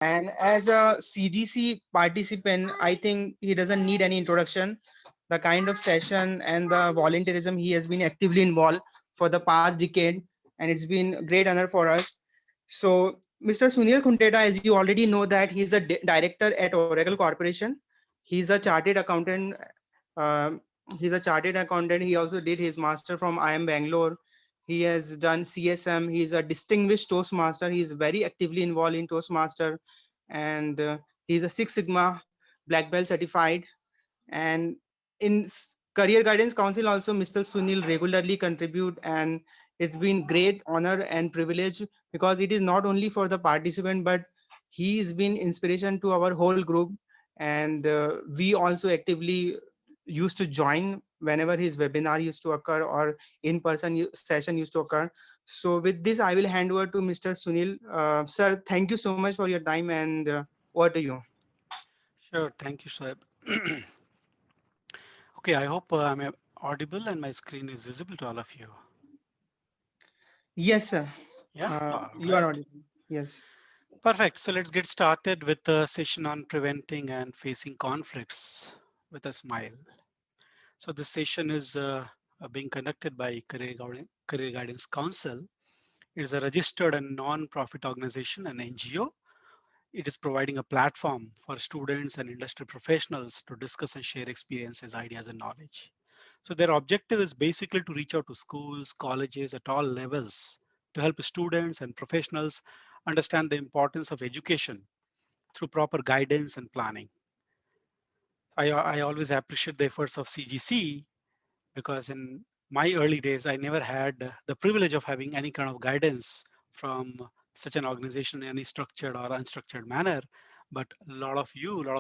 And as a CGC participant, I think he doesn't need any introduction. The kind of session and the volunteerism he has been actively involved for the past decade, and it's been a great honor for us. So, Mr. Sunil Khunteta, as you already know, that he's a director at Oracle Corporation. He's a chartered accountant. Um he's a chartered accountant. He also did his master from IIM Bangalore. He has done CSM. He's a distinguished Toastmaster. He's very actively involved in Toastmaster, and he's a Six Sigma Black Belt certified. And in Career Guidance Council also, Mr. Sunil regularly contribute, and it's been great honor and privilege because it is not only for the participant, but he has been inspiration to our whole group, and we also actively used to join whenever his webinar used to occur or in-person session used to occur. So with this, I will hand over to Mr. Sunil. Sir, thank you so much for your time, and over to you. Sure, thank you, Saib. Okay, I hope I'm audible and my screen is visible to all of you. Yes, sir. Yeah, all You are right. audible. Yes. Perfect. So let's get started with the session on preventing and facing conflicts with a smile. So this session is being conducted by Career Guidance Council. It is a registered and non-profit organization, an NGO. It is providing a platform for students and industry professionals to discuss and share experiences, ideas, and knowledge. So their objective is basically to reach out to schools, colleges at all levels to help students and professionals understand the importance of education through proper guidance and planning. I always appreciate the efforts of CGC because in my early days, I never had the privilege of having any kind of guidance from such an organization in any structured or unstructured manner. But a lot of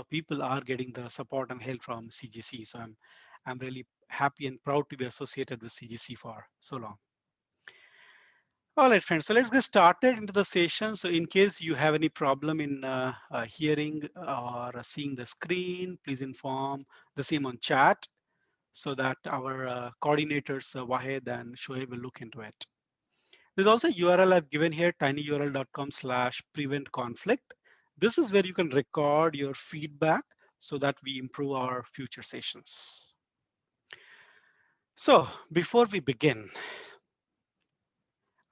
people are getting the support and help from CGC. So I'm really happy and proud to be associated with CGC for so long. All right, friends. So let's get started into the session. So in case you have any problem in hearing or seeing the screen, please inform the same on chat so that our coordinators, Wahed and Shoaib, will look into it. There's also a URL I've given here, tinyurl.com/prevent conflict. This is where you can record your feedback so that we improve our future sessions. So before we begin,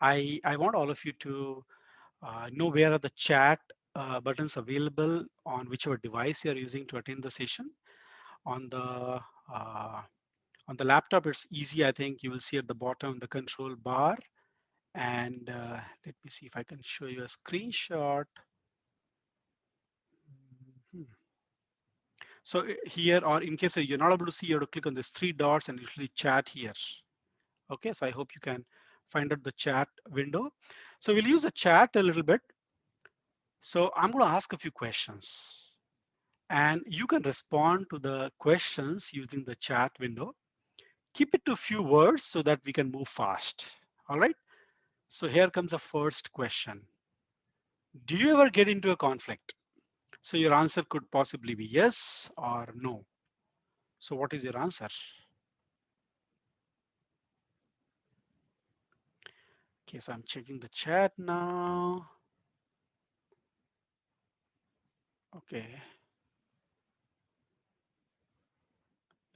I want all of you to know where are the chat buttons available on whichever device you're using to attend the session. On the uh, on the laptop, it's easy. I think you will see at the bottom the control bar. And let me see if I can show you a screenshot. Mhm. So here, or in case you're not able to see, you have to click on these three dots and usually chat here. Okay, so I hope you can find out the chat window. So we'll use the chat a little bit. So I'm going to ask a few questions and you can respond to the questions using the chat window. Keep it to a few words so that we can move fast. All right. So here comes the first question. Do you ever get into a conflict? So your answer could possibly be yes or no. So what is your answer? Okay, so I'm checking the chat now. Okay,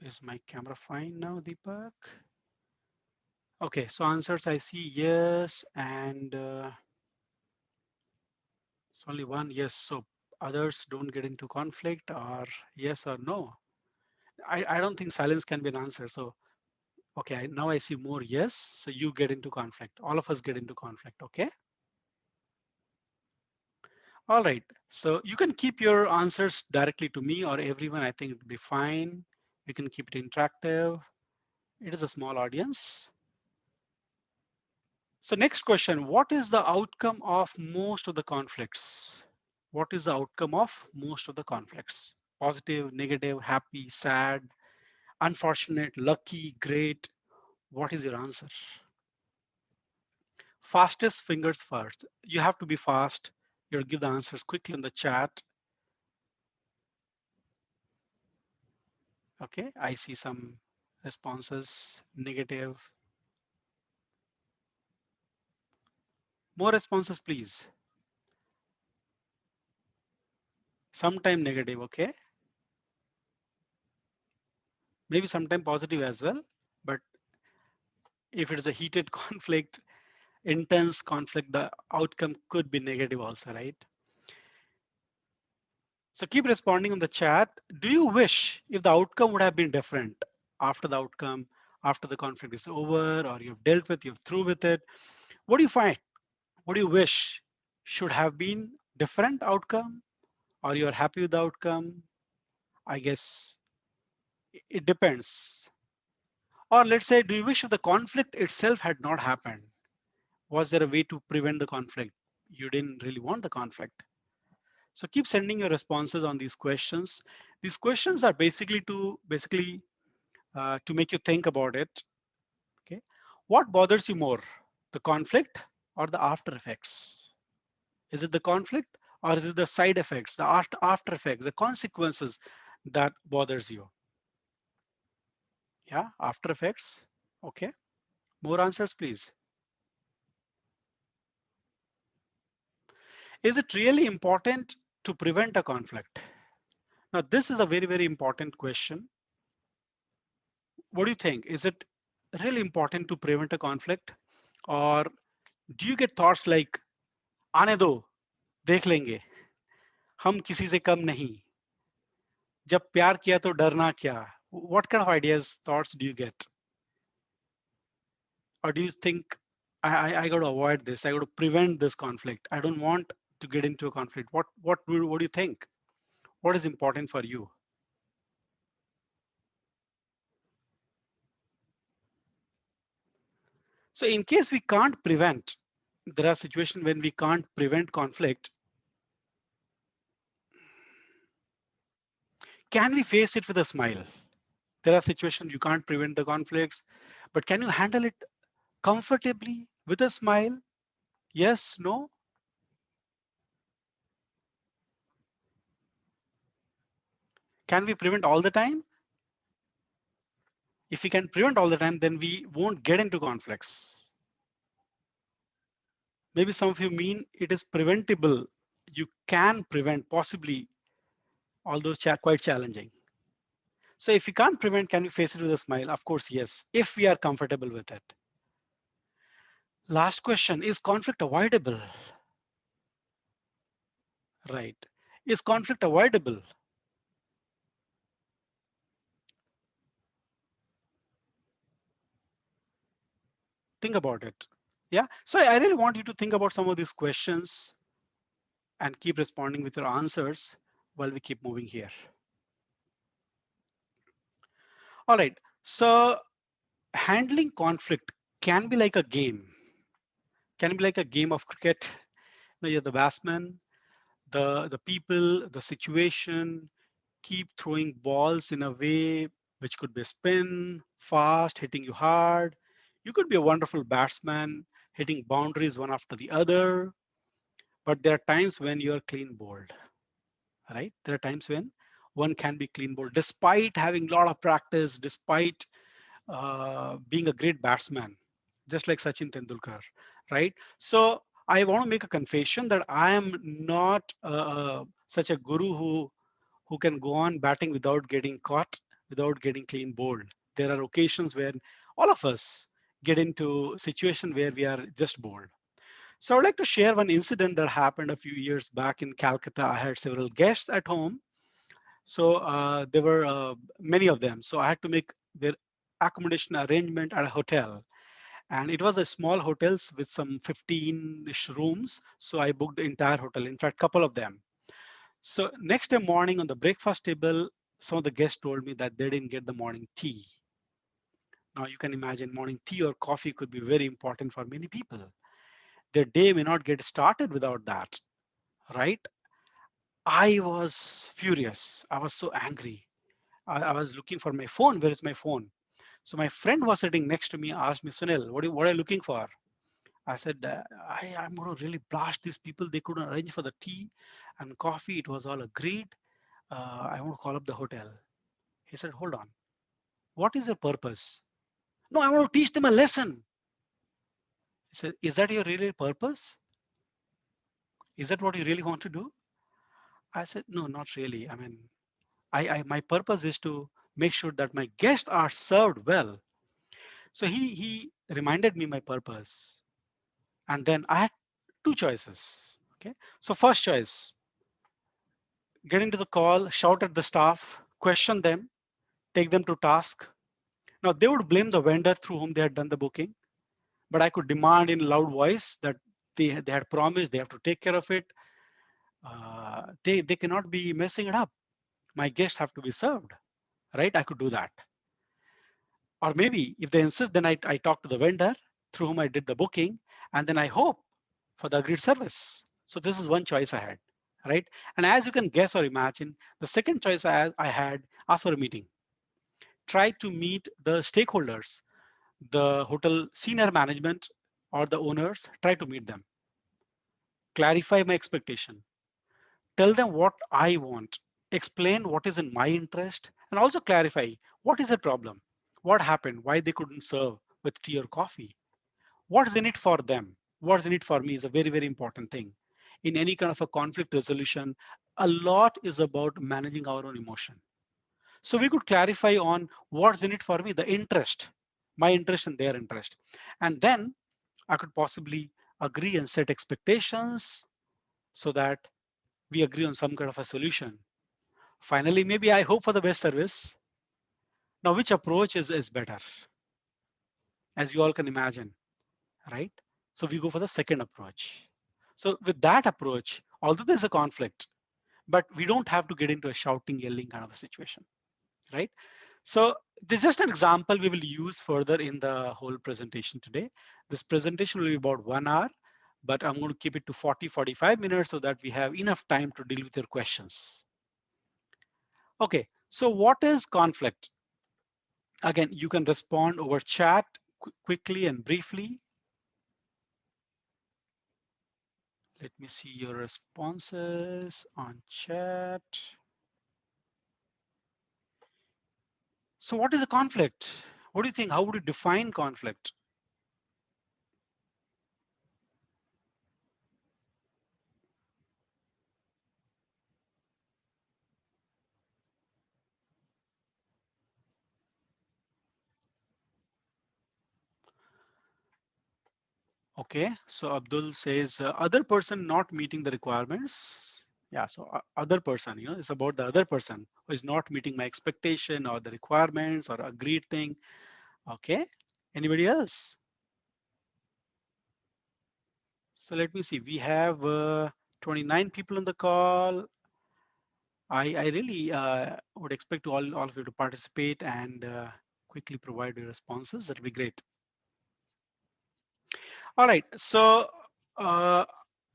is my camera fine now, Deepak? Okay, so answers I see yes, and it's only one yes. So others don't get into conflict or yes or no. I don't think silence can be an answer. So, okay, now I see more yes. So you get into conflict. All of us get into conflict, okay? All right, so you can keep your answers directly to me or everyone. I think it will be fine. We can keep it interactive. It is a small audience. So next question, what is the outcome of most of the conflicts? What is the outcome of most of the conflicts? Positive, negative, happy, sad, unfortunate, lucky, great. What is your answer? Fastest fingers first. You have to be fast. You'll give the answers quickly in the chat. Okay, I see some responses, negative. More responses, please. Sometime negative, okay? Maybe sometime positive as well. But if it is a heated conflict, intense conflict, the outcome could be negative also, right? So keep responding on the chat. Do you wish if the outcome would have been different after the outcome, after the conflict is over, or you've dealt with, you've through with it? What do you find? What do you wish should have been different outcome, or you're happy with the outcome? I guess it depends. Or let's say, do you wish if the conflict itself had not happened? Was there a way to prevent the conflict? You didn't really want the conflict. So keep sending your responses on these questions. These questions are basically to make you think about it. Okay, what bothers you more, the conflict or the after effects? Is it the conflict or is it the side effects, the after effects, the consequences that bothers you? Yeah, after effects. Okay, more answers, please. Is it really important to prevent a conflict? Now, this is a very, very important question. What do you think? Is it really important to prevent a conflict? Or do you get thoughts like, आने दो, देख लेंगे, हम किसी से कम नहीं, जब प्यार किया तो डरना क्या? What kind of ideas, thoughts do you get? Or do you think, I got to avoid this, I got to prevent this conflict, I don't want to get into a conflict? What do you think? What is important for you? So in case we can't prevent, there are situations when we can't prevent conflict. Can we face it with a smile? There are situations you can't prevent the conflicts, but can you handle it comfortably with a smile? Yes, no? Can we prevent all the time? If we can prevent all the time, then we won't get into conflicts. Maybe some of you mean it is preventable. You can prevent possibly, although quite challenging. So if you can't prevent, can we face it with a smile? Of course, yes, if we are comfortable with it. Last question, is conflict avoidable? Right. Is conflict avoidable? Think about it. Yeah. So I really want you to think about some of these questions and keep responding with your answers while we keep moving here. All right. So handling conflict can be like a game. Can be like a game of cricket. You know, you're the batsman, the people, the situation, keep throwing balls in a way which could be spin, fast, hitting you hard. You could be a wonderful batsman, hitting boundaries one after the other. But there are times when you're clean bowled, right? There are times when one can be clean bowled despite having a lot of practice, despite being a great batsman, just like Sachin Tendulkar, right? So I want to make a confession that I am not such a guru who can go on batting without getting caught, without getting clean bowled. There are occasions where all of us get into a situation where we are just bowled. So I'd like to share one incident that happened a few years back in Calcutta. I had several guests at home. So there were many of them. So I had to make their accommodation arrangement at a hotel. And it was a small hotels with some 15-ish rooms. So I booked the entire hotel, in fact, couple of them. So next day morning on the breakfast table, some of the guests told me that they didn't get the morning tea. Now you can imagine morning tea or coffee could be very important for many people. Their day may not get started without that, right? I was furious. I was so angry. I was looking for my phone. Where is my phone? So my friend was sitting next to me, asked me, Sunil, what are you looking for? I said, I'm going to really blast these people. They couldn't arrange for the tea and coffee. It was all agreed. I want to call up the hotel. He said, hold on. What is your purpose? No, I want to teach them a lesson. He said, is that your really purpose? Is that what you really want to do? I said, no, not really. I mean, my purpose is to make sure that my guests are served well. So he reminded me my purpose. And then I had two choices. Okay. So first choice, get into the call, shout at the staff, question them, take them to task. Now they would blame the vendor through whom they had done the booking, but I could demand in loud voice that they had promised they have to take care of it. They cannot be messing it up. My guests have to be served, right? I could do that. Or maybe if they insist, then I talk to the vendor through whom I did the booking, and then I hope for the agreed service. So this is one choice I had, right? And as you can guess or imagine, the second choice I had, ask for a meeting. Try to meet the stakeholders, the hotel senior management or the owners, try to meet them. Clarify my expectation. Tell them what I want. Explain what is in my interest and also clarify what is the problem, what happened, why they couldn't serve with tea or coffee. What's in it for them? What's in it for me is a very, very important thing. In any kind of a conflict resolution, a lot is about managing our own emotion. So we could clarify on what's in it for me, the interest, my interest and their interest. And then I could possibly agree and set expectations so that we agree on some kind of a solution. Finally, maybe I hope for the best service. Now, which approach is better? As you all can imagine, right? So we go for the second approach. So with that approach, although there's a conflict, but we don't have to get into a shouting, yelling kind of a situation, right? So this is just an example we will use further in the whole presentation today. This presentation will be about 1 hour, but I'm going to keep it to 40, 45 minutes so that we have enough time to deal with your questions. Okay, so what is conflict? Again, you can respond over chat quickly and briefly. Let me see your responses on chat. So what is a conflict? What do you think? How would you define conflict? Okay, so Abdul says other person not meeting the requirements. Yeah, so other person, it's about the other person who is not meeting my expectation or the requirements or agreed thing. Okay, anybody else? So let me see, we have 29 people on the call. I really would expect all of you to participate and quickly provide your responses. That'd be great. All right, so uh,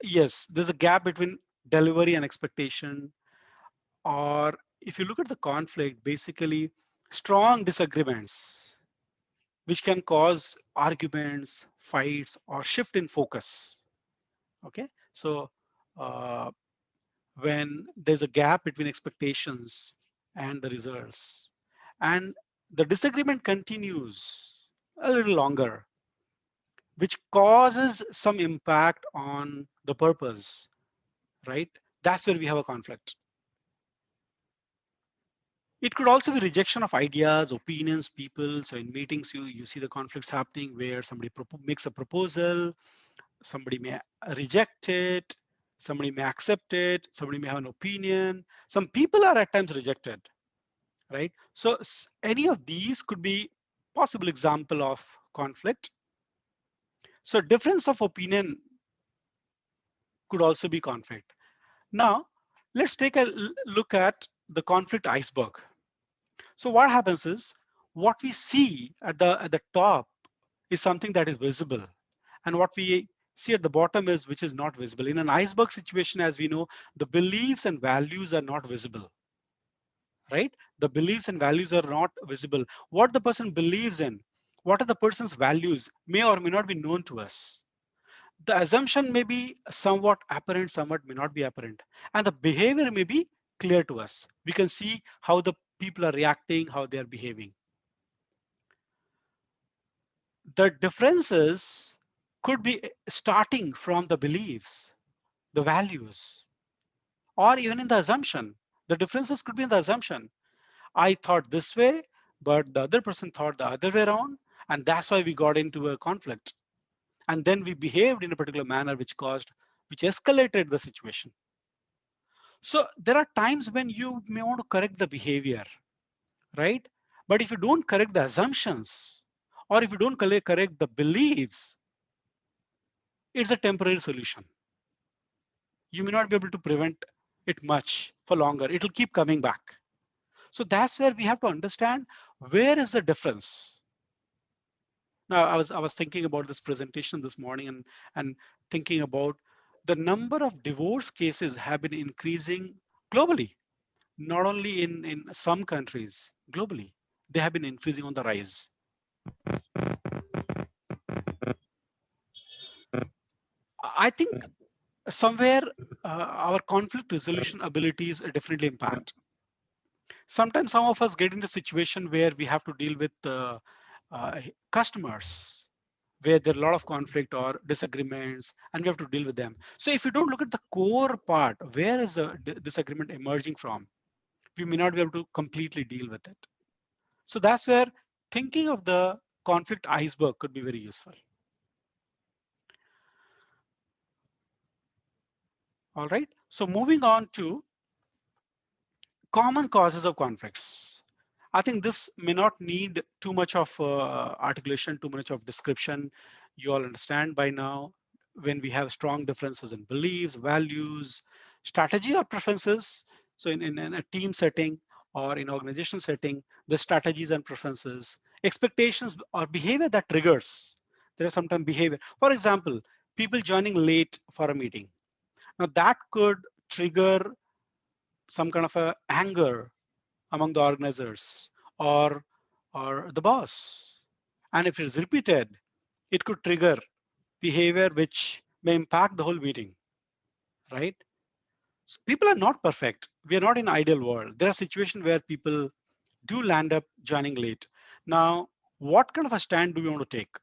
yes, there's a gap between delivery and expectation. Or if you look at the conflict, basically strong disagreements, which can cause arguments, fights, or shift in focus. Okay, so uh, when there's a gap between expectations and the results, and the disagreement continues a little longer, which causes some impact on the purpose, right? That's where we have a conflict. It could also be rejection of ideas, opinions, people. So in meetings, you see the conflicts happening where somebody makes a proposal, somebody may reject it, somebody may accept it, somebody may have an opinion. Some people are at times rejected, right? So any of these could be possible example of conflict. So difference of opinion could also be conflict. Now, let's take a look at the conflict iceberg. So what happens is what we see at the top is something that is visible, and what we see at the bottom is which is not visible. In an iceberg situation, as we know, the beliefs and values are not visible, right? The beliefs and values are not visible. What the person believes in, what are the person's values may or may not be known to us. The assumption may be somewhat apparent, somewhat may not be apparent, and the behavior may be clear to us. We can see how the people are reacting, how they are behaving. The differences could be starting from the beliefs, the values, or even in the assumption. The differences could be in the assumption. I thought this way, but the other person thought the other way around. And that's why we got into a conflict. And then we behaved in a particular manner which escalated the situation. So there are times when you may want to correct the behavior, right? But if you don't correct the assumptions, or if you don't correct the beliefs, it's a temporary solution. You may not be able to prevent it much for longer. It'll keep coming back. So that's where we have to understand where is the difference. Now, I was thinking about this presentation this morning and thinking about the number of divorce cases have been increasing globally, not only in some countries, globally. They have been increasing on the rise. I think somewhere our conflict resolution abilities definitely impact. Sometimes some of us get into a situation where we have to deal with customers where there are a lot of conflict or disagreements and we have to deal with them. So if you don't look at the core part, where is the disagreement emerging from, we may not be able to completely deal with it. So that's where thinking of the conflict iceberg could be very useful. All right, so moving on to common causes of conflicts. I think this may not need too much of articulation, too much of description. You all understand by now when we have strong differences in beliefs, values, strategy or preferences. So in a team setting or in organization setting, the strategies and preferences, expectations or behavior that triggers. There are sometimes behavior. For example, people joining late for a meeting. Now that could trigger some kind of a anger among the organizers or the boss. And if it's repeated, it could trigger behavior which may impact the whole meeting, right? So people are not perfect. We are not in an ideal world. There are situations where people do land up joining late. Now, what kind of a stand do we want to take?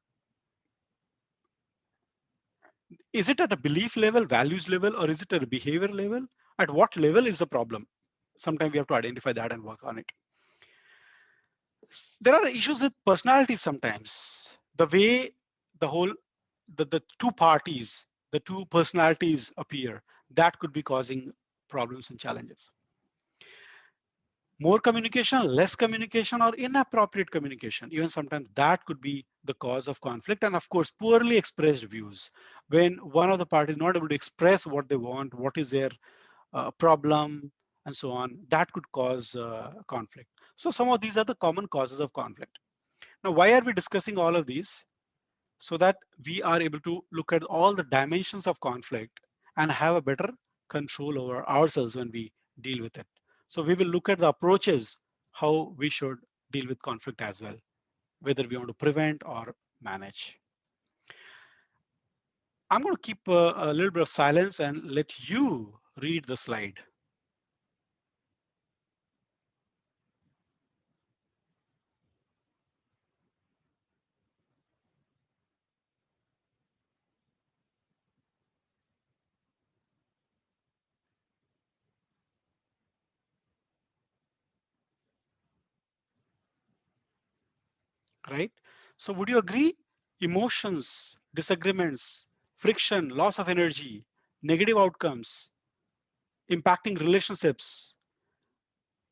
Is it at a belief level, values level, or is it at a behavior level? At what level is the problem? Sometimes we have to identify that and work on it. There are issues with personality sometimes. The way the whole, the two parties, the two personalities appear, that could be causing problems and challenges. More communication, less communication, or inappropriate communication, even sometimes that could be the cause of conflict. And of course, poorly expressed views. When one of the parties is not able to express what they want, what is their problem, and so on, that could cause conflict. So some of these are the common causes of conflict. Now, why are we discussing all of these? So that we are able to look at all the dimensions of conflict and have a better control over ourselves when we deal with it. So we will look at the approaches, how we should deal with conflict as well, whether we want to prevent or manage. I'm going to keep a little bit of silence and let you read the slide. Right? So would you agree? Emotions, disagreements, friction, loss of energy, negative outcomes, impacting relationships,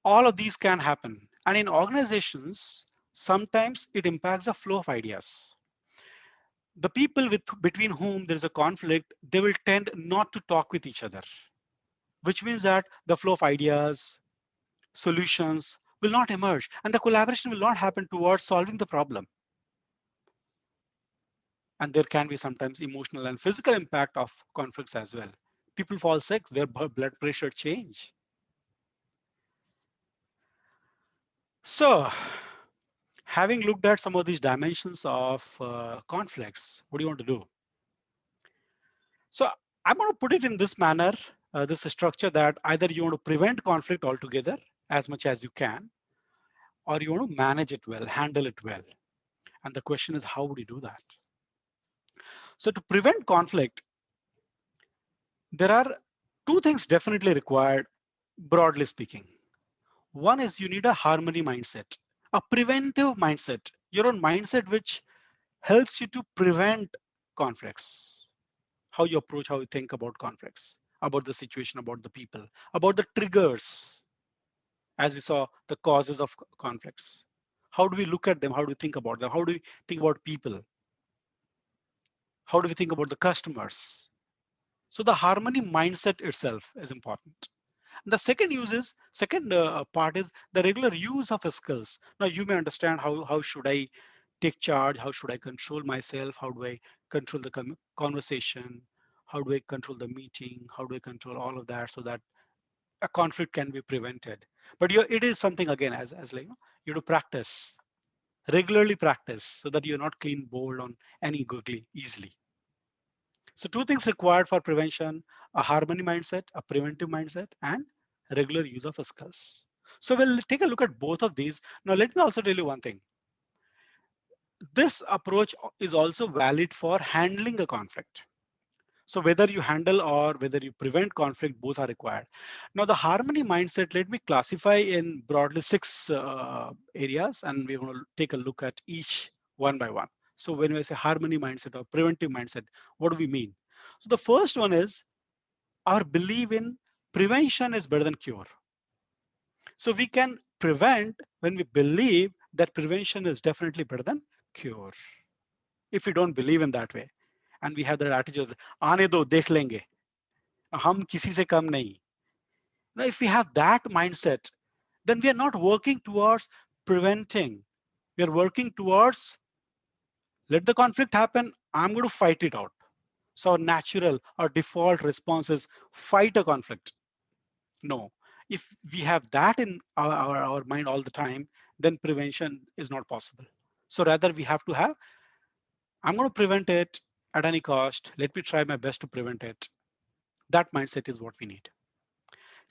all of these can happen. And in organizations, sometimes it impacts the flow of ideas. The people between whom there's a conflict, they will tend not to talk with each other, which means that the flow of ideas, solutions will not emerge, and the collaboration will not happen towards solving the problem. And there can be sometimes emotional and physical impact of conflicts as well. People fall sick, their blood pressure change. So having looked at some of these dimensions of conflicts, what do you want to do? So I'm going to put it in this manner, this structure, that either you want to prevent conflict altogether as much as you can, or you want to manage it well, handle it well. And the question is, how would you do that? So to prevent conflict, there are Two things definitely required, broadly speaking. One is you need a harmony mindset, a preventive mindset, your own mindset which helps you to prevent conflicts. How you approach, how you think about conflicts, about the situation, about the people, about the triggers, as we saw, the causes of conflicts. How do we look at them? How do we think about them? How do we think about people? How do we think about the customers? So the harmony mindset itself is important. The second part is the regular use of skills. Now you may understand how should I take charge? How should I control myself? How do I control the conversation? How do I control the meeting? How do I control all of that so that a conflict can be prevented? But it is something again as like you have to practice, regularly practice so that you're not clean bowled on any googly easily. So two things required for prevention, a harmony mindset, a preventive mindset, and regular use of skills. So we'll take a look at both of these. Now, let me also tell you one thing. This approach is also valid for handling a conflict. So whether you handle or whether you prevent conflict, both are required. Now, the harmony mindset, let me classify in broadly six areas, and we're going to take a look at each one by one. So when we say harmony mindset or preventive mindset, what do we mean? So the first one is our belief in prevention is better than cure. So we can prevent when we believe that prevention is definitely better than cure. If we don't believe in that way, and we have that attitude, आने दो देख लेंगे, हम किसी से कम नहीं. Now, if we have that mindset, then we are not working towards preventing. We are working towards let the conflict happen. I'm going to fight it out. So our natural, our default response is fight a conflict. No, if we have that in our mind all the time, then prevention is not possible. So rather we have to have, I'm going to prevent it at any cost. Let me try my best to prevent it. That mindset is what we need.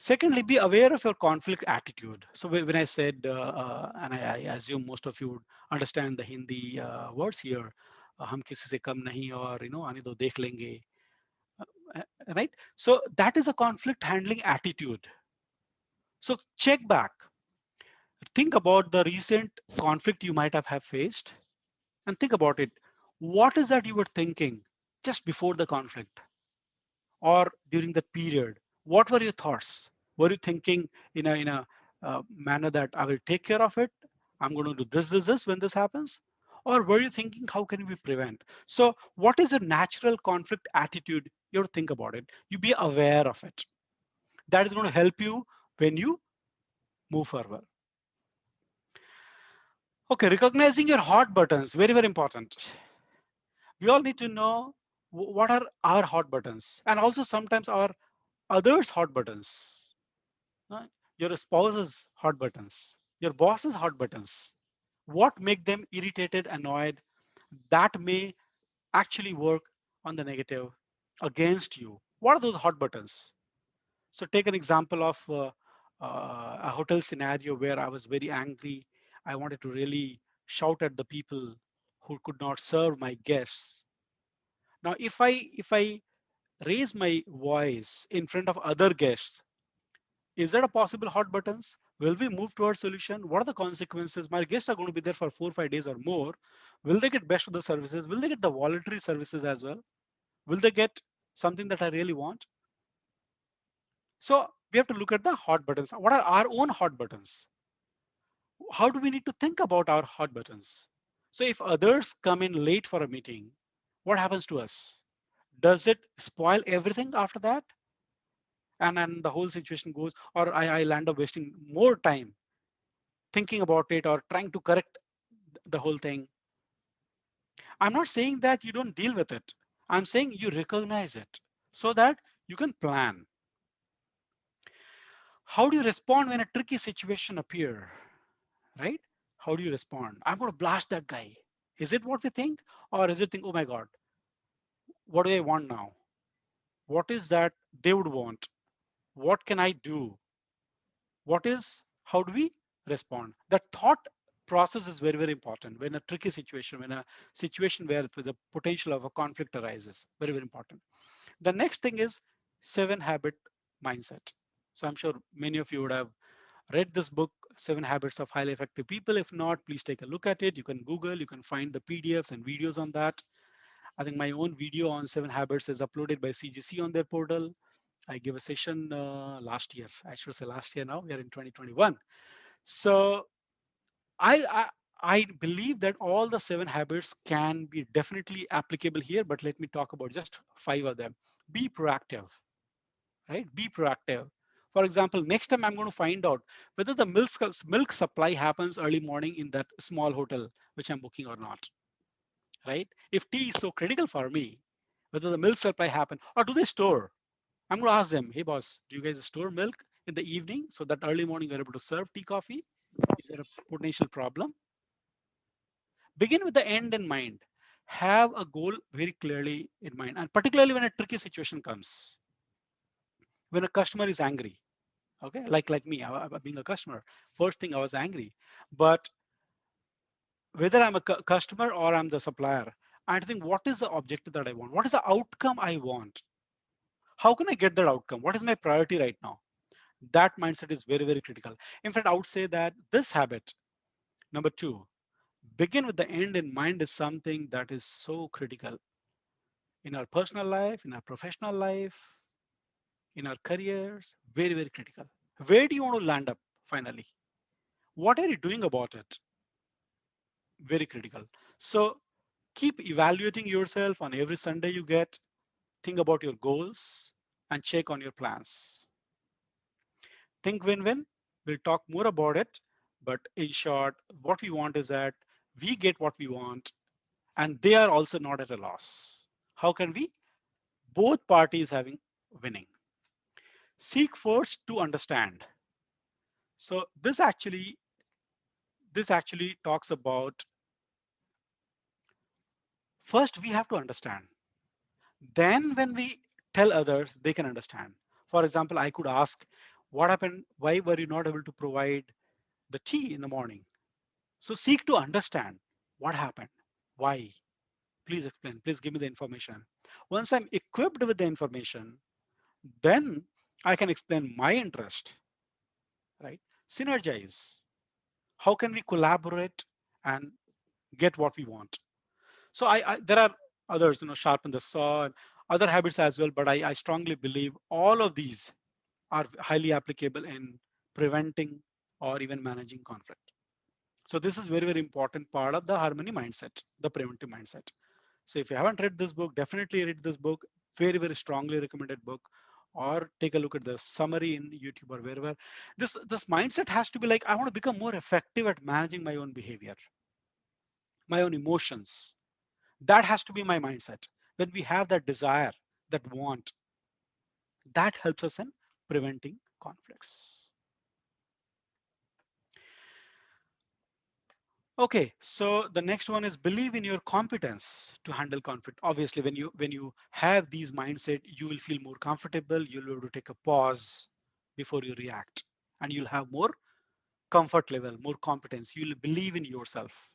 Secondly, be aware of your conflict attitude. So when I said, and I assume most of you would understand the Hindi words here, हम किसी से कम नहीं और आने दो देख लेंगे, right? So that is a conflict handling attitude. So check back, think about the recent conflict you might have faced, and think about it. What is that you were thinking just before the conflict or during that period? What were your thoughts? Were you thinking in a manner that I will take care of it? I'm going to do this when this happens? Or were you thinking, how can we prevent? So what is your natural conflict attitude? You have to think about it. You be aware of it. That is going to help you when you move forward. Okay, recognizing your hot buttons, very, very important. We all need to know what are our hot buttons and also sometimes our others' hot buttons. Your spouse's hot buttons, your boss's hot buttons. What make them irritated, annoyed? That may actually work on the negative against you. What are those hot buttons? So take an example of a hotel scenario where I was very angry. I wanted to really shout at the people who could not serve my guests. Now, if I raise my voice in front of other guests, is that a possible hot buttons? Will we move towards solution? What are the consequences? My guests are going to be there for 4 or 5 days or more. Will they get best of the services? Will they get the voluntary services as well? Will they get something that I really want? So we have to look at the hot buttons. What are our own hot buttons? How do we need to think about our hot buttons? So if others come in late for a meeting, what happens to us? Does it spoil everything after that? And the whole situation goes, or I'll end up wasting more time thinking about it or trying to correct the whole thing. I'm not saying that you don't deal with it. I'm saying you recognize it so that you can plan. How do you respond when a tricky situation appear, right? How do you respond? I'm going to blast that guy. Is it what we think? Or is it think, oh my God, what do I want now? What is that they would want? What can I do? How do we respond? That thought process is very, very important when a tricky situation, when a situation where with a potential of a conflict arises, very, very important. The next thing is 7 habit. mindset. So I'm sure many of you would have read this book, Seven Habits of Highly Effective People. If not, please take a look at it. You can Google, you can find the PDFs and videos on that. I think my own video on Seven Habits is uploaded by CGC on their portal. I gave a session last year. I should say last year now. We are in 2021. So I, I I believe that all the seven habits can be definitely applicable here, but let me talk about just five of them. Be proactive, right? Be proactive. For example, next time I'm going to find out whether the milk supply happens early morning in that small hotel which I'm booking or not, right? If tea is so critical for me, whether the milk supply happen or do they store? I'm going to ask them, hey boss, do you guys store milk in the evening so that early morning you're able to serve tea, coffee? Is there a potential problem? Begin with the end in mind. Have a goal very clearly in mind, and particularly when a tricky situation comes, when a customer is angry. Okay, like me, being a customer, first thing I was angry, but whether I'm a customer or I'm the supplier, I think what is the objective that I want? What is the outcome I want? How can I get that outcome? What is my priority right now? That mindset is very, very critical. In fact, I would say that this habit, number two, begin with the end in mind, is something that is so critical in our personal life, in our professional life, in our careers, very, very critical. Where do you want to land up finally? What are you doing about it? Very critical. So keep evaluating yourself on every Sunday you get. Think about your goals and check on your plans. Think win-win. We'll talk more about it. But in short, what we want is that we get what we want and they are also not at a loss. How can we? Both parties having winning. Seek first to understand. So this actually talks about first we have to understand. Then when we tell others, they can understand. For example, I could ask, what happened? Why were you not able to provide the tea in the morning? So seek to understand what happened. Why? Please explain. Please give me the information. Once I'm equipped with the information, then I can explain my interest, right? Synergize. How can we collaborate and get what we want? So there are others, sharpen the saw and other habits as well, but I strongly believe all of these are highly applicable in preventing or even managing conflict. So this is very, very important part of the harmony mindset, the preventive mindset. So if you haven't read this book, definitely read this book. Very, very strongly recommended book. Or take a look at the summary in YouTube or wherever. This mindset has to be like, I want to become more effective at managing my own behavior, my own emotions. That has to be my mindset. When we have that desire, that want, that helps us in preventing conflicts. Okay, so the next one is believe in your competence to handle conflict. Obviously, when you have these mindset, you will feel more comfortable. You'll be able to take a pause before you react, and you'll have more comfort level, more competence. You'll believe in yourself.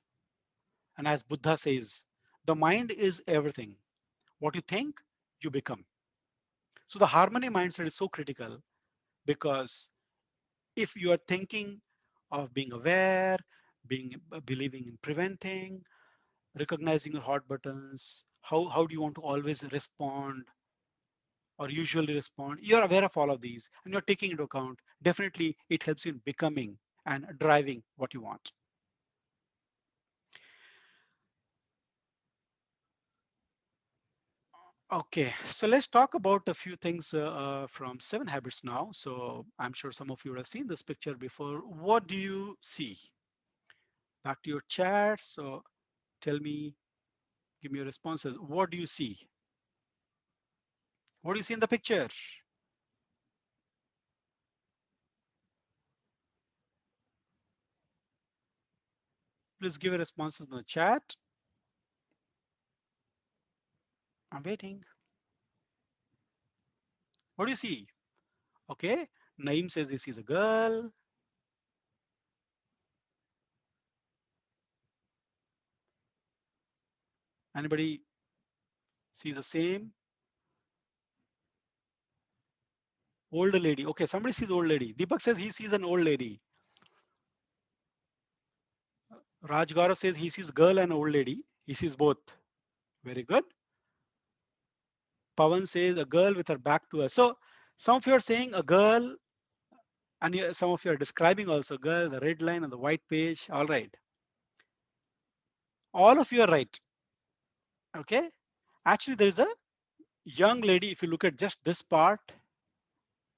And as Buddha says, the mind is everything. What you think, you become. So the harmony mindset is so critical because if you are thinking of being aware, being believing in preventing, recognizing your hot buttons, how do you want to always respond or usually respond, you're aware of all of these and you're taking into account, definitely it helps you in becoming and driving what you want. Okay, so let's talk about a few things from Seven Habits now. So I'm sure some of you have seen this picture before. What do you see? Back to your chat. So tell me, give me your responses. What do you see? What do you see in the picture? Please give your responses in the chat. I'm waiting. What do you see? Okay, Naeem says he sees a girl. Anybody sees the same? Old lady. Okay, somebody sees old lady. Deepak says he sees an old lady. Raj Gaurav says he sees girl and old lady. He sees both. Very good. Pawan says a girl with her back to us. So some of you are saying a girl, and some of you are describing also girl, the red line on the white page. All right. All of you are right. Okay. Actually, there is a young lady. If you look at just this part,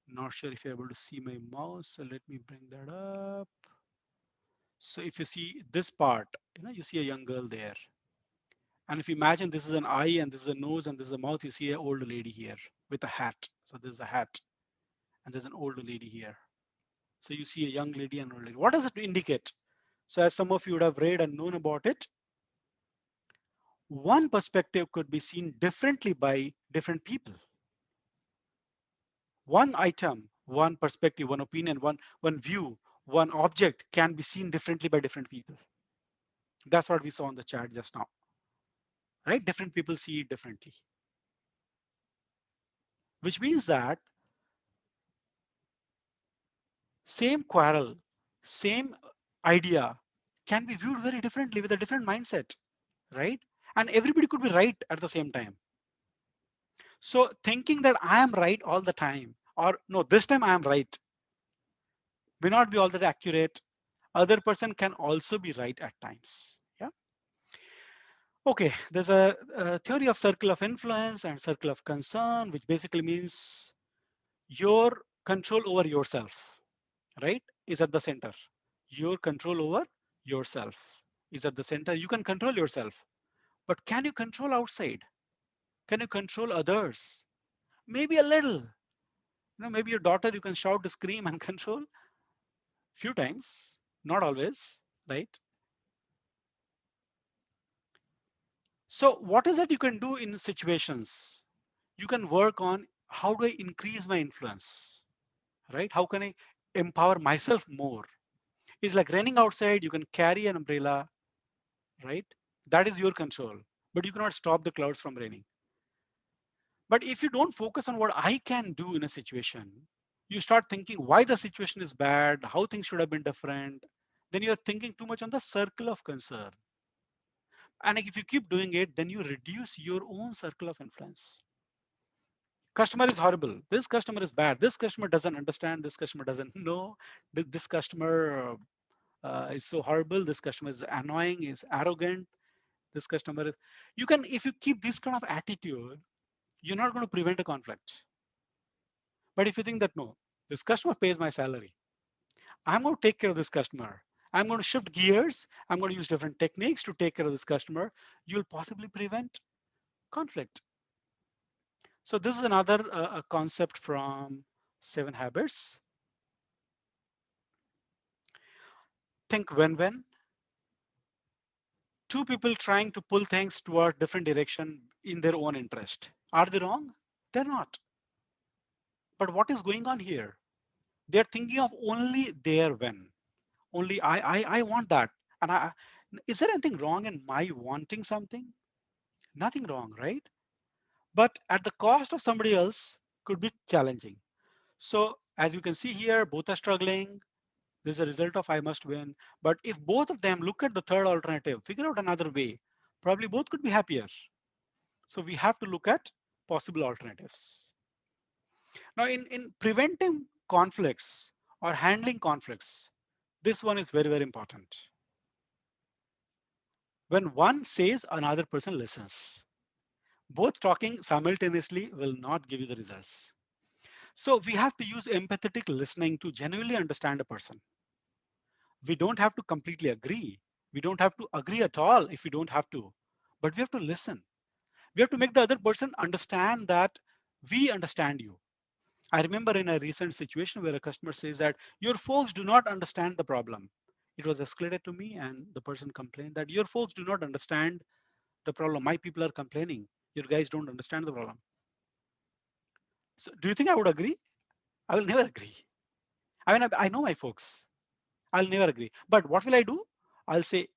not sure if you're able to see my mouse. So let me bring that up. So if you see this part, you see a young girl there. And if you imagine this is an eye and this is a nose and this is a mouth, you see an old lady here with a hat. So there's a hat and there's an old lady here. So you see a young lady and old lady. What does it indicate? So as some of you would have read and known about it, one perspective could be seen differently by different people. One item, one perspective, one opinion, one view, one object can be seen differently by different people. That's what we saw on the chat just now, right? Different people see it differently, which means that same quarrel, same idea can be viewed very differently with a different mindset, right? And everybody could be right at the same time. So thinking that I am right all the time, or no, this time I am right, may not be all that accurate. Other person can also be right at times. Yeah. Okay. There's a theory of circle of influence and circle of concern, which basically means your control over yourself, right, is at the center. Your control over yourself is at the center. You can control yourself, but can you control outside? Can you control others? Maybe a little. Maybe your daughter you can shout, scream, and control few times, not always, right? So what is it you can do in situations? You can work on how do I increase my influence, right? How can I empower myself more? It's like running outside. You can carry an umbrella, right? That is your control, but you cannot stop the clouds from raining. But if you don't focus on what I can do in a situation, you start thinking why the situation is bad, how things should have been different. Then you're thinking too much on the circle of concern. And if you keep doing it, then you reduce your own circle of influence. Customer is horrible. This customer is bad. This customer doesn't understand. This customer doesn't know. This customer is so horrible. This customer is annoying, is arrogant. This customer is. You can, if you keep this kind of attitude, you're not going to prevent a conflict. But if you think that no, this customer pays my salary, I'm going to take care of this customer. I'm going to shift gears. I'm going to use different techniques to take care of this customer. You'll possibly prevent conflict. So this is another concept from 7 Habits. Think when two people trying to pull things toward different direction in their own interest. Are they wrong? They're not. But what is going on here? They're thinking of only their when. Only I want that. And is there anything wrong in my wanting something? Nothing wrong, right? But at the cost of somebody else could be challenging. So as you can see here, both are struggling. This is a result of I must win. But if both of them look at the third alternative, figure out another way, probably both could be happier. So we have to look at possible alternatives. Now in preventing conflicts or handling conflicts, this one is very, very important. When one says, another person listens. Both talking simultaneously will not give you the results. So we have to use empathetic listening to genuinely understand a person. We don't have to completely agree. We don't have to agree at all if we don't have to, but we have to listen. We have to make the other person understand that we understand you. I remember in a recent situation where a customer says that your folks do not understand the problem. It was escalated to me and the person complained that your folks do not understand the problem. My people are complaining. Your guys don't understand the problem. So do you think I would agree? I will never agree. I mean, I know my folks. I'll never agree. But what will I do? I'll say,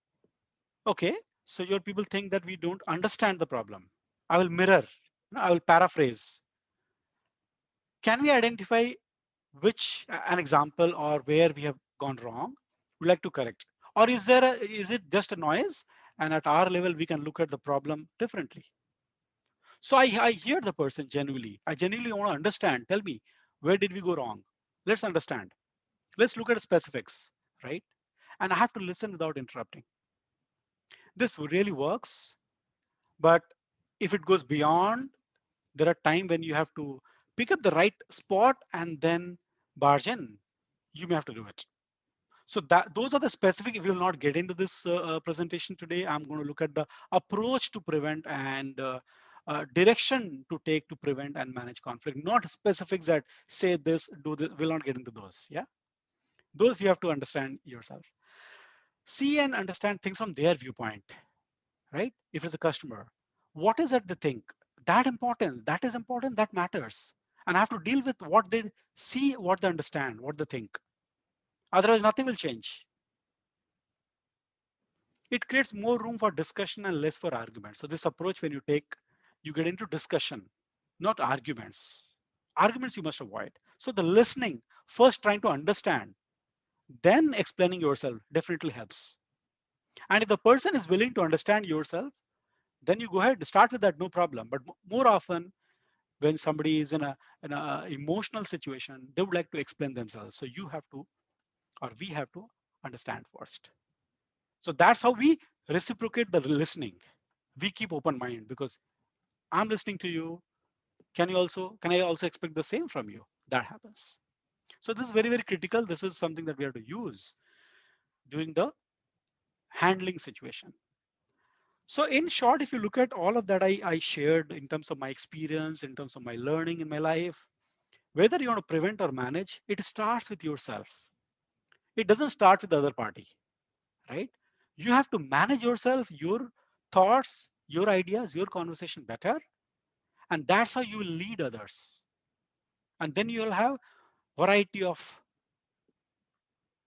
okay, so your people think that we don't understand the problem. I will mirror, I will paraphrase. Can we identify an example or where we have gone wrong, we like to correct. Or is it just a noise? And at our level, we can look at the problem differently. So I hear the person genuinely. I genuinely want to understand. Tell me, where did we go wrong? Let's understand. Let's look at specifics, right? And I have to listen without interrupting. This really works, but if it goes beyond, there are times when you have to pick up the right spot and then barge in. You may have to do it. So that those are the specific. We will not get into this presentation today. I'm going to look at the approach to prevent and direction to take to prevent and manage conflict, not specifics that say this, do this. We'll not get into those. Yeah, those you have to understand yourself. See and understand things from their viewpoint, right? If it's a customer, what is it they think? That important, that is important, that matters. And I have to deal with what they see, what they understand, what they think. Otherwise, nothing will change. It creates more room for discussion and less for argument. So this approach, when you take, you get into discussion, not arguments. Arguments you must avoid. So the listening, first trying to understand, then explaining yourself definitely helps. And if the person is willing to understand yourself, then you go ahead, start with that, no problem. But more often, when somebody is in a emotional situation, they would like to explain themselves. So you have to, or we have to understand first. So that's how we reciprocate the listening. We keep open mind because I'm listening to you. Can I also expect the same from you? That happens. So this is very, very critical. This is something that we have to use during the handling situation. So in short, if you look at all of that I shared in terms of my experience, in terms of my learning in my life, whether you want to prevent or manage, it starts with yourself. It doesn't start with the other party, right? You have to manage yourself, your thoughts, your ideas, your conversation better. And that's how you will lead others. And then you'll have variety of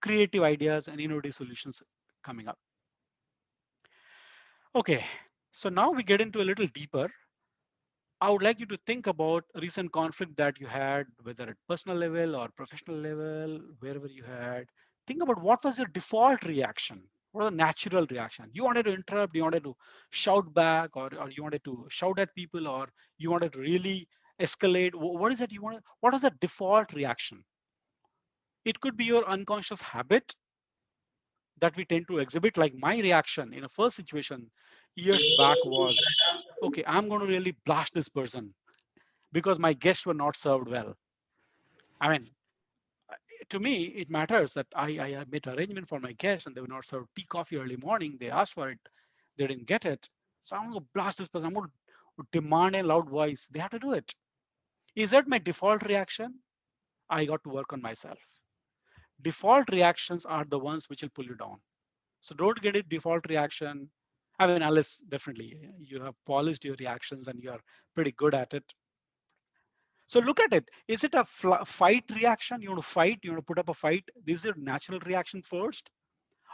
creative ideas and innovative solutions coming up. Okay, so now we get into a little deeper. I would like you to think about recent conflict that you had, whether at personal level or professional level, wherever you had. Think about what was your default reaction? What was the natural reaction? You wanted to interrupt, you wanted to shout back, or you wanted to shout at people, or you wanted to really escalate. What is it you want? What is the default reaction? It could be your unconscious habit that we tend to exhibit. Like my reaction in a first situation years back was, okay, I'm going to really blast this person because my guests were not served well. I mean, to me, it matters that I made arrangement for my guests and they were not served tea, coffee early morning. They asked for it, they didn't get it. So I'm going to blast this person. I'm going to demand a loud voice. They have to do it. Is that my default reaction? I got to work on myself. Default reactions are the ones which will pull you down. So don't get it default reaction. I mean, unless definitely you have polished your reactions and you are pretty good at it. So look at it. Is it a fight reaction? You want to fight? You want to put up a fight? This is your natural reaction first,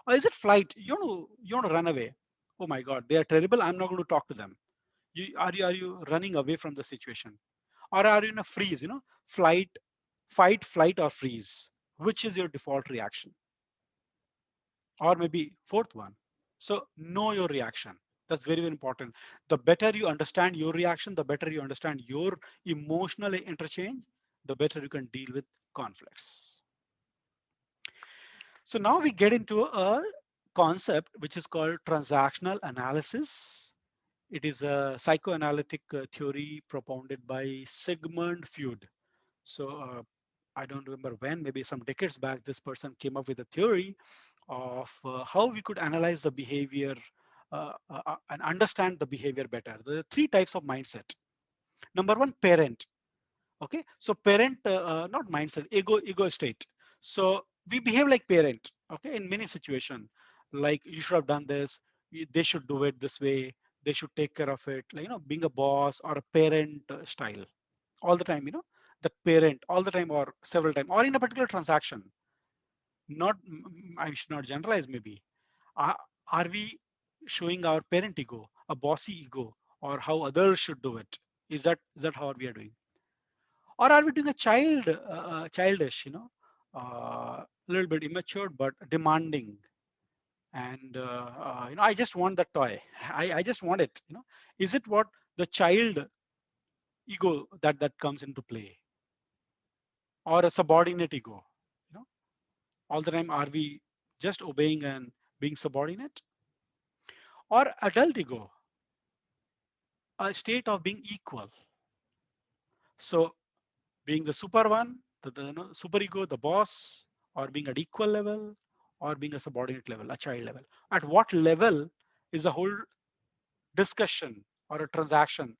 or is it flight? You want to run away? Oh my God, they are terrible. I'm not going to talk to them. Are you running away from the situation, or are you in a freeze? Flight, fight, flight, or freeze. Which is your default reaction? Or maybe fourth one. So know your reaction. That's very, very important. The better you understand your reaction, the better you understand your emotional interchange, the better you can deal with conflicts. So now we get into a concept which is called transactional analysis. It is a psychoanalytic theory propounded by Sigmund Freud. So I don't remember when, maybe some decades back, this person came up with a theory of how we could analyze the behavior and understand the behavior better. There are three types of mindset. Number one, parent. Okay, so parent, not mindset, ego state. So we behave like parent. Okay, in many situations, like you should have done this, they should do it this way, they should take care of it. Like being a boss or a parent style all the time. The parent all the time or several times or in a particular transaction. Not, I should not generalize. Maybe are, are we showing our parent ego, a bossy ego, or how others should do it? Is that how we are doing? Or are we doing a childish, a little bit immature but demanding, and I just want that toy. I just want it. Is it what the child ego that comes into play, or a subordinate ego? You know, all the time are we just obeying and being subordinate, or adult ego, a state of being equal? So being the super one, the super ego, the boss, or being at equal level, or being a subordinate level, a child level. At what level is the whole discussion or a transaction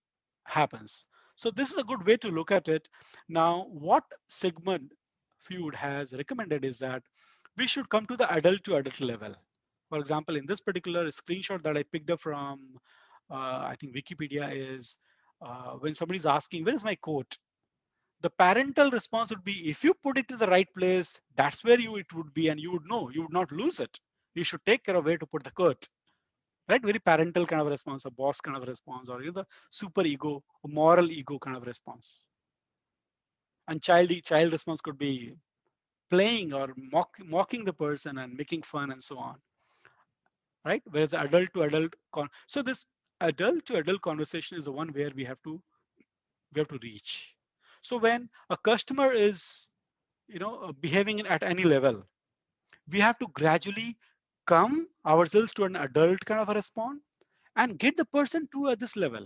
happens? So this is a good way to look at it. Now, what Sigmund Freud has recommended is that we should come to the adult to adult level. For example, in this particular screenshot that I picked up from, I think Wikipedia, is when somebody's asking, where is my coat? The parental response would be, if you put it to the right place, that's where it would be, and you would know, you would not lose it. You should take care of where to put the coat. Right? Very parental kind of response, a boss kind of response, or the super ego, a moral ego kind of response. And child response could be playing or mocking the person and making fun and so on. Right? Whereas adult to adult so this adult to adult conversation is the one where we have to reach. So when a customer is behaving at any level, we have to gradually come ourselves to an adult kind of a response and get the person to this level.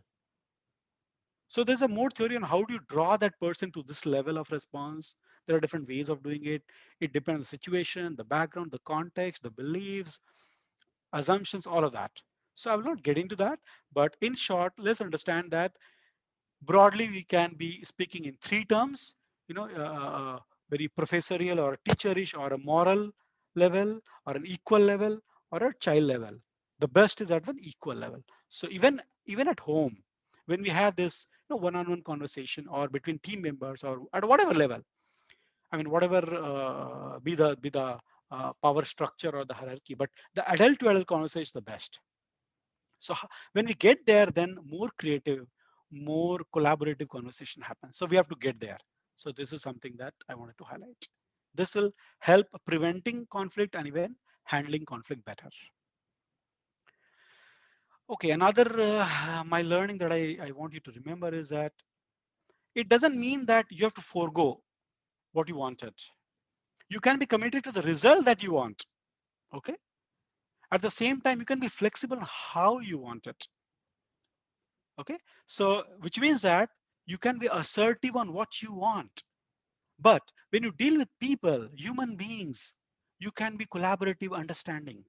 So there's a more theory on how do you draw that person to this level of response. There are different ways of doing it. It depends on the situation, the background, the context, the beliefs, assumptions, all of that. So I will not get into that, but in short, let's understand that broadly we can be speaking in three terms, very professorial or teacherish, or a moral level, or an equal level, or a child level. The best is at the equal level. So even at home, when we have this one-on-one conversation, or between team members, or at whatever level, I mean whatever be the power structure or the hierarchy, but the adult to adult conversation is the best. So when we get there, then more creative, more collaborative conversation happens. So we have to get there. So this is something that I wanted to highlight. This will help preventing conflict and even handling conflict better. Okay, another my learning that I want you to remember is that it doesn't mean that you have to forego what you wanted. You can be committed to the result that you want. Okay. At the same time, you can be flexible on how you want it. Okay, so which means that you can be assertive on what you want, but when you deal with people, human beings, you can be collaborative, understanding,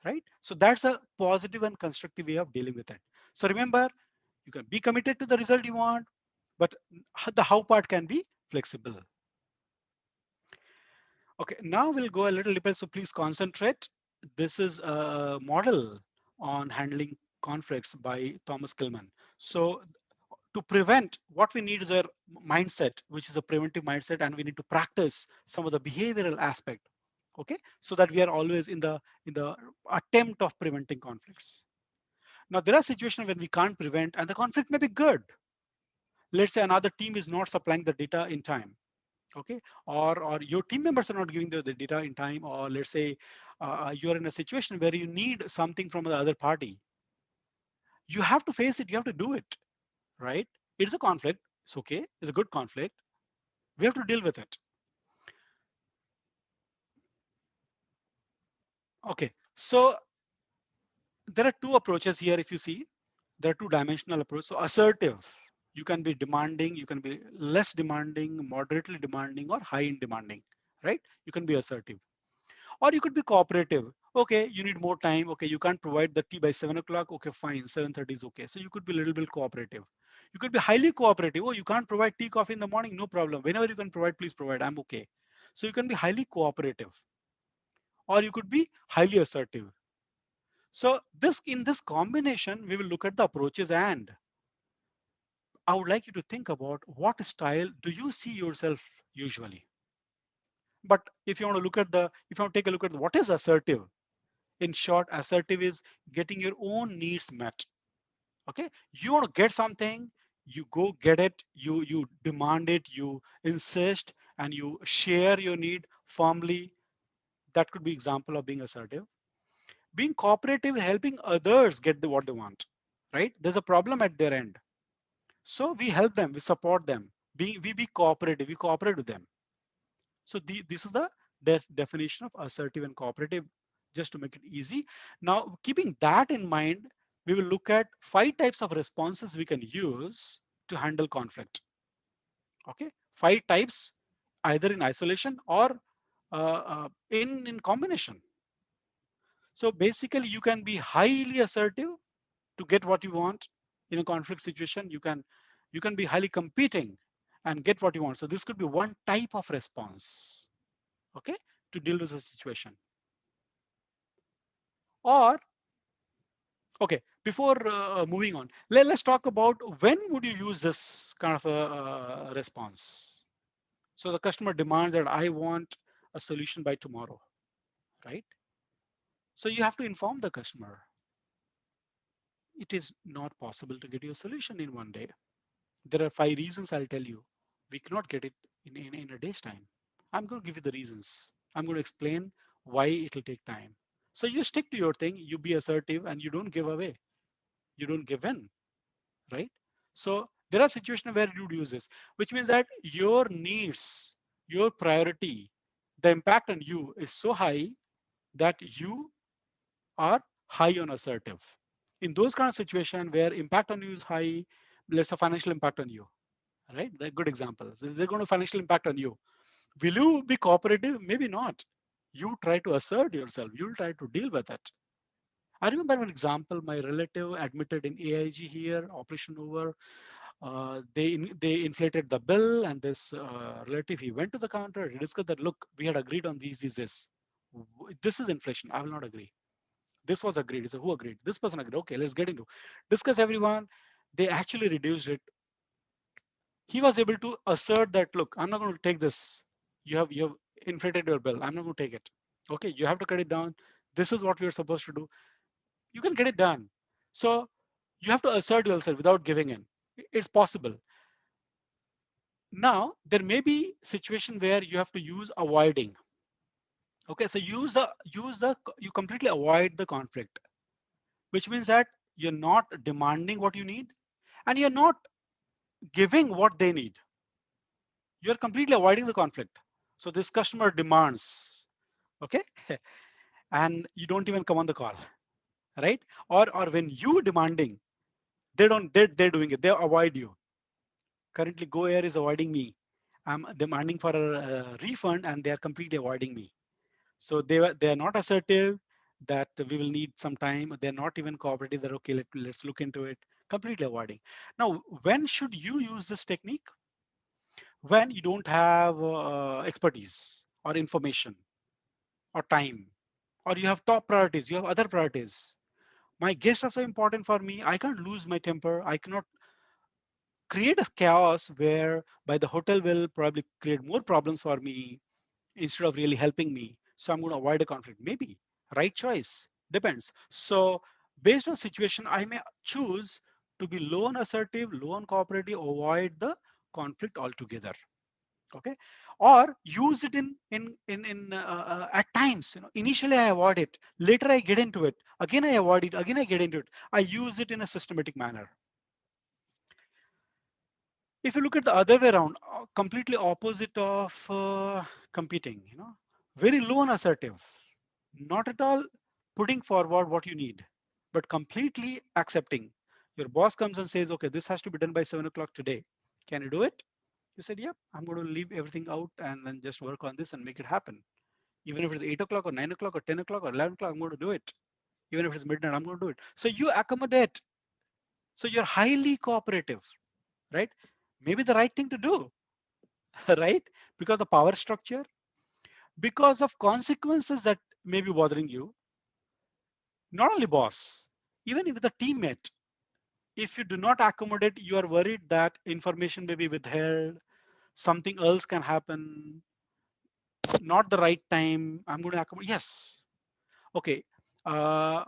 right? So that's a positive and constructive way of dealing with it. So remember, you can be committed to the result you want, but the how part can be flexible. Okay, now we'll go a little deeper, so please concentrate. This is a model on handling conflicts by Thomas Kilmann. So to prevent, what we need is a mindset, which is a preventive mindset, and we need to practice some of the behavioral aspect. Okay, so that we are always in the attempt of preventing conflicts. Now there are situations when we can't prevent, and the conflict may be good. Let's say another team is not supplying the data in time. Okay, or your team members are not giving the data in time, or let's say you're in a situation where you need something from the other party. You have to face it. You have to do it, right? It's a conflict. It's okay. It's a good conflict. We have to deal with it. Okay, so there are two approaches here. If you see, there are two dimensional approach. So assertive, you can be demanding, you can be less demanding, moderately demanding, or high in demanding, right? You can be assertive, or you could be cooperative. Okay, you need more time. Okay, you can't provide the tea by 7 o'clock. Okay, fine, 7:30 is okay. So you could be a little bit cooperative. You could be highly cooperative. Oh, you can't provide tea, coffee in the morning, no problem. Whenever you can provide, please provide. I'm okay. So you can be highly cooperative, or you could be highly assertive. So in this combination, we will look at the approaches, and I would like you to think about what style do you see yourself usually. But if you want to look at if you want to take a look at what is assertive, in short, assertive is getting your own needs met. Okay, you want to get something, You go get it, you demand it, you insist, and you share your need firmly. That could be example of being assertive. Being cooperative, helping others get what they want, right? There's a problem at their end, so we help them, we support them. We be cooperative, we cooperate with them. So this is the definition of assertive and cooperative, just to make it easy. Now, keeping that in mind, we will look at 5 types of responses we can use to handle conflict. Okay, 5 types, either in isolation or in combination. So basically, you can be highly assertive to get what you want in a conflict situation. You can be highly competing and get what you want. So this could be one type of response, okay, to deal with the situation. Or, okay, before moving on, let's talk about when would you use this kind of a response. So the customer demands that I want a solution by tomorrow, right? So you have to inform the customer it is not possible to get you a solution in one day. There are 5 reasons I'll tell you. We cannot get it in a day's time. I'm going to give you the reasons. I'm going to explain why it'll take time. So you stick to your thing, you be assertive, and you don't give away. You don't give in, right? So there are situations where you'd use this, which means that your needs, your priority, the impact on you is so high that you are high on assertive. In those kind of situation where impact on you is high, let's say financial impact on you, right? They're good examples. They're going to financial impact on you. Will you be cooperative? Maybe not. You try to assert yourself. You'll try to deal with it. I remember one example. My relative admitted in AIG here, operation over. They inflated the bill, and this relative, he went to the counter. He discussed that, look, we had agreed on these. This. This is inflation. I will not agree. This was agreed. He said, who agreed? This person agreed. Okay, let's get into discuss everyone. They actually reduced it. He was able to assert that, look, I'm not going to take this. You have inflated your bill. I'm not going to take it. Okay, you have to cut it down. This is what we're supposed to do. You can get it done. So you have to assert yourself without giving in. It's possible. Now there may be situation where you have to use avoiding. Okay, so use the you completely avoid the conflict, which means that you're not demanding what you need and you're not giving what they need. You're completely avoiding the conflict. So this customer demands, okay, and you don't even come on the call, right? Or when you demanding, they don't they're doing it. They avoid you. Currently, Go Air is avoiding me. I'm demanding for a refund, and they are completely avoiding me. So they are not assertive that we will need some time. They're not even cooperative. They're okay. Let's look into it. Completely avoiding. Now, when should you use this technique? When you don't have expertise or information or time, or you have top priorities, you have other priorities. My guests are so important for me. I can't lose my temper. I cannot create a chaos where by the hotel will probably create more problems for me instead of really helping me. So I'm going to avoid a conflict. Maybe right choice, depends. So based on situation, I may choose to be low on assertive, low on cooperative, avoid the conflict altogether. Okay, or use it in at times. Initially I avoid it, later I get into it, again I avoid it, again I get into it. I use it in a systematic manner. If you look at the other way around, completely opposite of competing, very low and assertive, not at all putting forward what you need, but completely accepting. Your boss comes and says, okay, this has to be done by 7 o'clock today. Can you do it? You said, yep, I'm going to leave everything out and then just work on this and make it happen. Even if it's 8 o'clock or 9 o'clock or 10 o'clock or 11 o'clock, I'm going to do it. Even if it's midnight, I'm going to do it. So you accommodate. So you're highly cooperative, right? Maybe the right thing to do, right? Because the power structure, because of consequences that may be bothering you, not only boss, even if the teammate, if you do not accommodate, you are worried that information may be withheld, something else can happen, not the right time. I'm going to accommodate. Yes. Okay. Uh,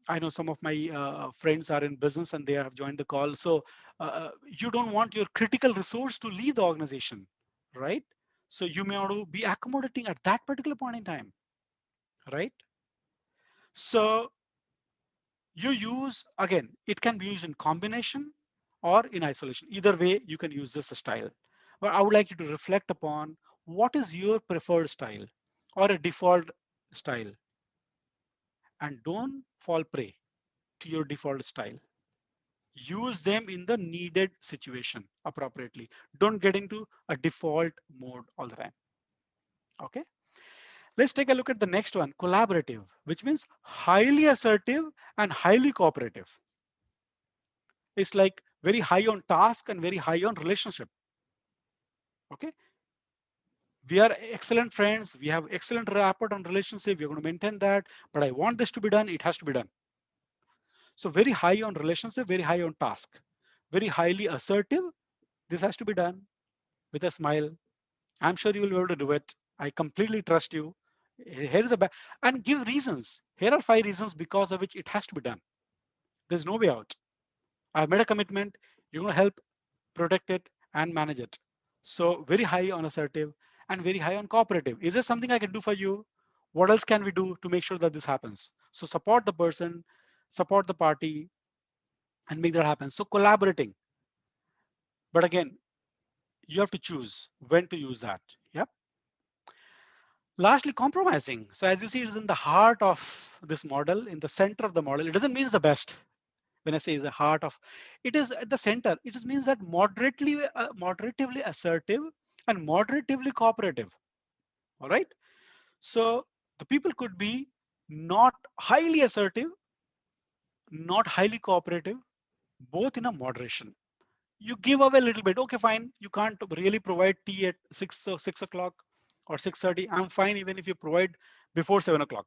I know some of my friends are in business and they have joined the call. So you don't want your critical resource to leave the organization, right? So you may want to be accommodating at that particular point in time, right? So you use, again, it can be used in combination or in isolation. Either way, you can use this style. But I would like you to reflect upon what is your preferred style or a default style, and don't fall prey to your default style. Use them in the needed situation appropriately. Don't get into a default mode all the time. Okay. Let's take a look at the next one, collaborative, which means highly assertive and highly cooperative. It's like very high on task and very high on relationship. Okay. We are excellent friends. We have excellent rapport on relationship. We're going to maintain that, but I want this to be done. It has to be done. So very high on relationship, very high on task, very highly assertive. This has to be done with a smile. I'm sure you will be able to do it. I completely trust you. Here is a and give reasons. Here are 5 reasons because of which it has to be done. There's no way out. I've made a commitment. You're going to help protect it and manage it. So very high on assertive and very high on cooperative. Is there something I can do for you? What else can we do to make sure that this happens? So support the person, support the party, and make that happen. So collaborating. But again, you have to choose when to use that. Yep. Lastly, compromising. So as you see, it is in the heart of this model, in the center of the model. It doesn't mean it's the best. When I say is the heart of, it is at the center. It just means that moderatively assertive and moderatively cooperative. All right. So the people could be not highly assertive, not highly cooperative, both in a moderation. You give away a little bit. Okay, fine. You can't really provide tea at 6 o'clock or 6:30. I'm fine even if you provide before 7 o'clock.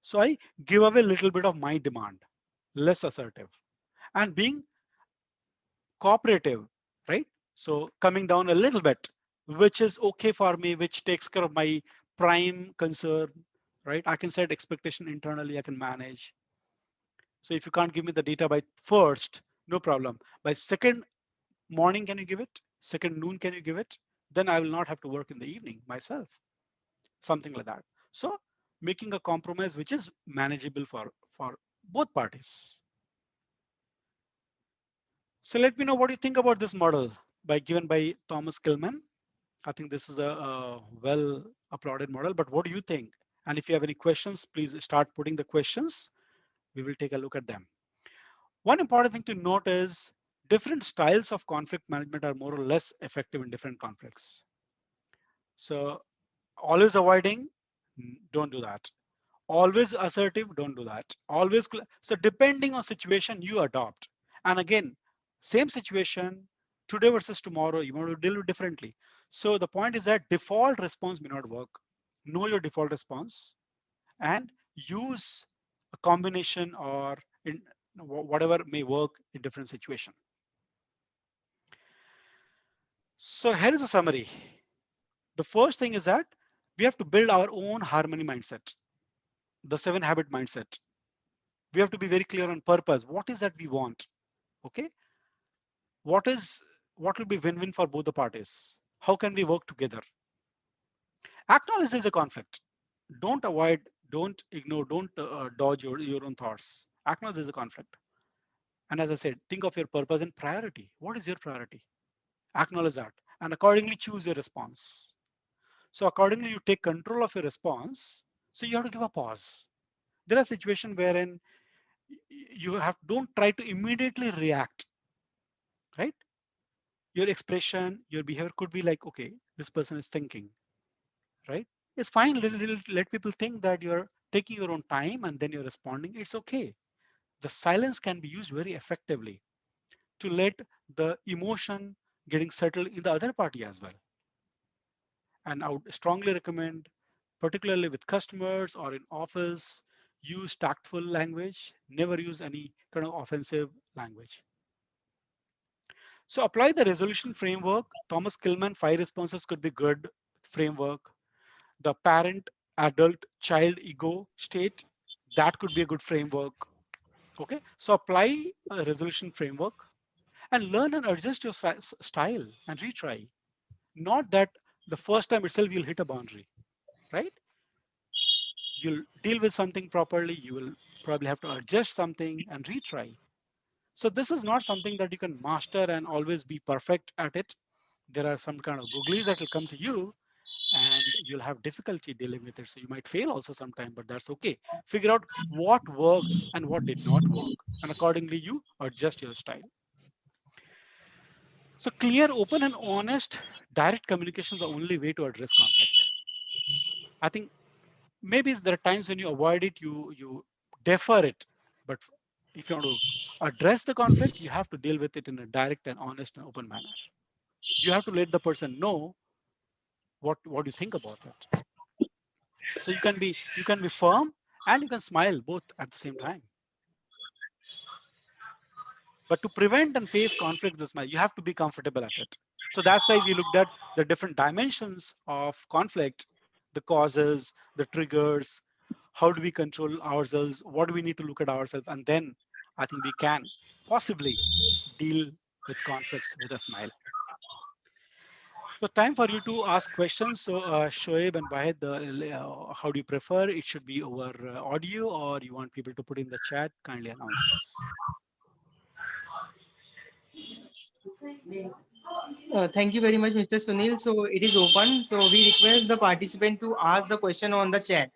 So I give away a little bit of my demand, less assertive, and being cooperative, right? So coming down a little bit, which is okay for me, which takes care of my prime concern, right? I can set expectation internally, I can manage. So if you can't give me the data by first, no problem. By second morning, can you give it? Second noon, can you give it? Then I will not have to work in the evening myself, something like that. So making a compromise which is manageable for both parties. So let me know what you think about this model given by Thomas Kilman. I think this is a well applauded model, but what do you think? And if you have any questions, please start putting the questions. We will take a look at them. One important thing to note is different styles of conflict management are more or less effective in different conflicts. So always avoiding, don't do that. Always assertive, don't do that. Always, so depending on situation, you adopt. And again, same situation, today versus tomorrow, you want to deal with differently. So the point is that default response may not work. Know your default response and use a combination or in whatever may work in different situation. So here is a summary. The first thing is that we have to build our own harmony mindset, the 7 habit mindset. We have to be very clear on purpose. What is that we want? Okay. What is what will be win-win for both the parties? How can we work together? Acknowledge there's a conflict. Don't avoid, don't ignore, don't dodge your own thoughts. Acknowledge there's a conflict. And as I said, think of your purpose and priority. What is your priority? Acknowledge that and accordingly choose your response. So accordingly, you take control of your response. So you have to give a pause. There are situations wherein you have don't try to immediately react, right? Your expression, your behavior could be like, okay, this person is thinking, right? It's fine. Let people think that you're taking your own time and then you're responding. It's okay. The silence can be used very effectively to let the emotion getting settled in the other party as well. And I would strongly recommend, particularly with customers or in office, use tactful language. Never use any kind of offensive language. So apply the resolution framework. Thomas Kilman, 5 responses could be good framework. The parent, adult, child ego state, that could be a good framework. Okay, so apply a resolution framework and learn and adjust your style and retry. Not that the first time itself you'll hit a boundary, right? You'll deal with something properly, you will probably have to adjust something and retry. So this is not something that you can master and always be perfect at it. There are some kind of googlies that will come to you and you'll have difficulty dealing with it. So you might fail also sometime, but that's okay. Figure out what worked and what did not work. And accordingly, you adjust your style. So clear, open, and honest, direct communication is the only way to address conflict. I think maybe there are times when you avoid it, you defer it. But if you want to address the conflict, you have to deal with it in a direct and honest and open manner. You have to let the person know what you think about it. So you can be firm and you can smile both at the same time. But to prevent and face conflict this smile, you have to be comfortable at it. So that's why we looked at the different dimensions of conflict, the causes, the triggers, how do we control ourselves, what do we need to look at ourselves, and then I think we can possibly deal with conflicts with a smile. So time for you to ask questions. So Shoaib and Bahid, how do you prefer? It should be over audio or you want people to put in the chat? Kindly announce. Thank you very much, Mr. Sunil. So it is open. So we request the participant to ask the question on the chat.